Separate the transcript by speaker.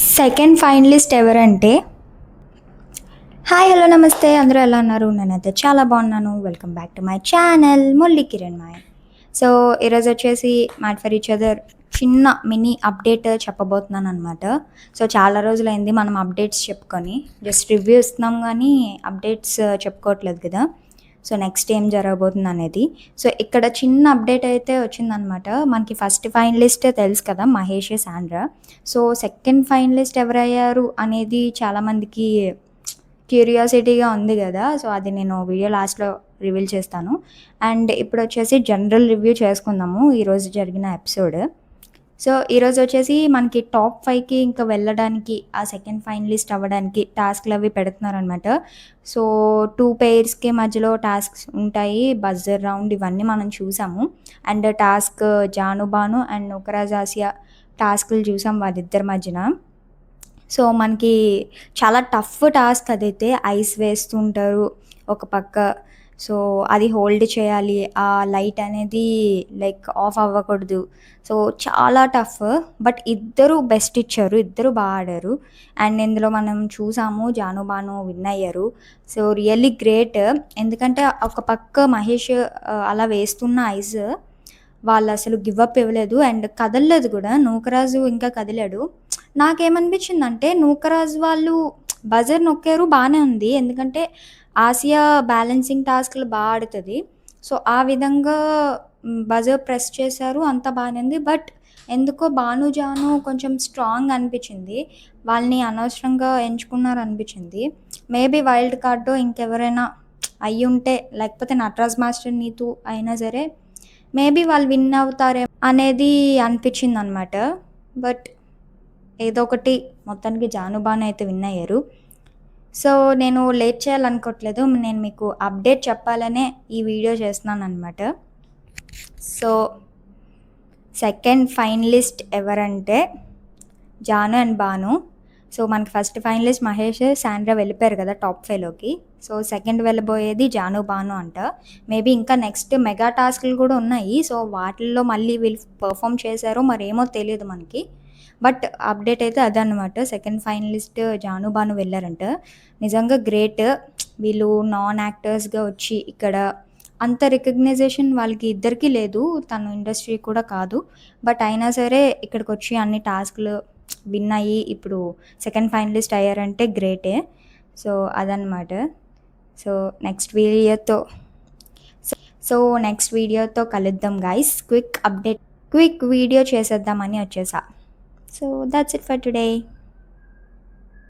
Speaker 1: Second finalist ఎవరంటే hi hello నమస్తే అందరూ ఎలా ఉన్నారు? నేనైతే చాలా బాగున్నాను. Welcome back to my channel Murali Kiran Mayi. So ఈరోజు వచ్చేసి మ్యాట్ ఫర్ ఈచ్ అదర్ చిన్న మినీ అప్డేట్ చెప్పబోతున్నాను అనమాట. సో చాలా రోజులైంది మనం అప్డేట్స్ చెప్పుకొని, జస్ట్ రివ్యూ ఇస్తున్నాం కానీ అప్డేట్స్ చెప్పుకోవట్లేదు కదా. సో నెక్స్ట్ ఏం జరగబోతుంది అనేది. సో ఇక్కడ చిన్న అప్డేట్ అయితే వచ్చిందనమాట. మనకి ఫస్ట్ ఫైనలిస్ట్ తెలుసు కదా, Mahesh, Sandra. So second finalist ఎవరయ్యారు అనేది చాలామందికి క్యూరియాసిటీగా ఉంది కదా. సో అది నేను వీడియో లాస్ట్లో రివీల్ చేస్తాను. అండ్ ఇప్పుడు వచ్చేసి జనరల్ రివ్యూ చేసుకుందాము ఈరోజు జరిగిన ఎపిసోడ్. సో ఈరోజు వచ్చేసి మనకి టాప్ 5కి ఇంకా వెళ్ళడానికి, ఆ సెకండ్ ఫైనలిస్ట్ అవ్వడానికి టాస్క్లు అవి పెడుతున్నారనమాట. సో 2 పెయిర్స్కి మధ్యలో టాస్క్స్ ఉంటాయి, బజర్ రౌండ్ ఇవన్నీ మనం చూసాము. And task Janu Banu and Nukaraj Asiya టాస్క్లు చూసాం వాళ్ళిద్దరి మధ్యన. సో మనకి చాలా టఫ్ టాస్క్ అదైతే. ఐస్ వేస్తుంటారు ఒక పక్క. సో అది హోల్డ్ చేయాలి, ఆ లైట్ అనేది లైక్ ఆఫ్ అవ్వకూడదు. సో చాలా టఫ్. బట్ ఇద్దరు బెస్ట్ ఇచ్చారు, ఇద్దరు బాగా ఆడారు. అండ్ ఇందులో మనం చూసాము జాను బాను విన్ అయ్యారు. So really great. ఎందుకంటే ఒక పక్క మహేష్ అలా వేస్తున్న ఐస్ వాళ్ళు అసలు గివ్ అప్ ఇవ్వలేదు అండ్ కదలలేదు కూడా. నూకరాజు ఇంకా కదిలాడు. నాకేమనిపించిందంటే నూకరాజు వాళ్ళు బజర్ నొక్కారు, బాగానే ఉంది. ఎందుకంటే ఆసియా బ్యాలెన్సింగ్ టాస్క్లు బాగా ఆడుతుంది. సో ఆ విధంగా బజర్ ప్రెస్ చేశారు, అంతా బాగానే ఉంది. బట్ ఎందుకో భాను జాను కొంచెం స్ట్రాంగ్ అనిపించింది. వాళ్ళని అనవసరంగా ఎంచుకున్నారు అనిపించింది. మేబీ వైల్డ్ కార్డు ఇంకెవరైనా అయ్యి ఉంటే, లేకపోతే నటరాజ్ మాస్టర్ నీతు అయినా సరే మేబీ వాళ్ళు విన్ అవుతారేమో అనేది అనిపించింది అనమాట. బట్ ఏదో ఒకటి మొత్తానికి జాను బాను అయితే విన్ అయ్యారు. సో నేను లేట్ చేయాలనుకోవట్లేదు, నేను మీకు అప్డేట్ చెప్పాలనే ఈ వీడియో చేస్తున్నాను అనమాట. సో సెకండ్ ఫైనలిస్ట్ ఎవరంటే జాను అండ్ బాను. సో మనకి ఫస్ట్ ఫైనలిస్ట్ మహేష్, శాండ్రా వెళ్ళిపోయారు కదా టాప్ 5లోకి. సో సెకండ్ వెళ్ళబోయేది జాను బాను అంట. మేబీ ఇంకా నెక్స్ట్ మెగా టాస్క్లు కూడా ఉన్నాయి. సో వాటిల్లో మళ్ళీ వీళ్ళు పర్ఫామ్ చేశారో మరేమో తెలియదు మనకి. బట్ అప్డేట్ అయితే అదనమాట. సెకండ్ ఫైనలిస్ట్ జాను బాను వెళ్ళారంట. నిజంగా గ్రేట్. వీళ్ళు నాన్ యాక్టర్స్గా వచ్చి ఇక్కడ అంత రికగ్నైజేషన్ వాళ్ళకి ఇద్దరికీ లేదు, తను ఇండస్ట్రీ కూడా కాదు. బట్ అయినా సరే ఇక్కడికి వచ్చి అన్ని టాస్క్లు విన్ అయ్యి ఇప్పుడు సెకండ్ ఫైనలిస్ట్ అయ్యారంటే గ్రేటే. సో అదనమాట. సో నెక్స్ట్ వీడియోతో కలుద్దాం గైస్. క్విక్ వీడియో చేసేద్దామని వచ్చేసా. So that's it for today.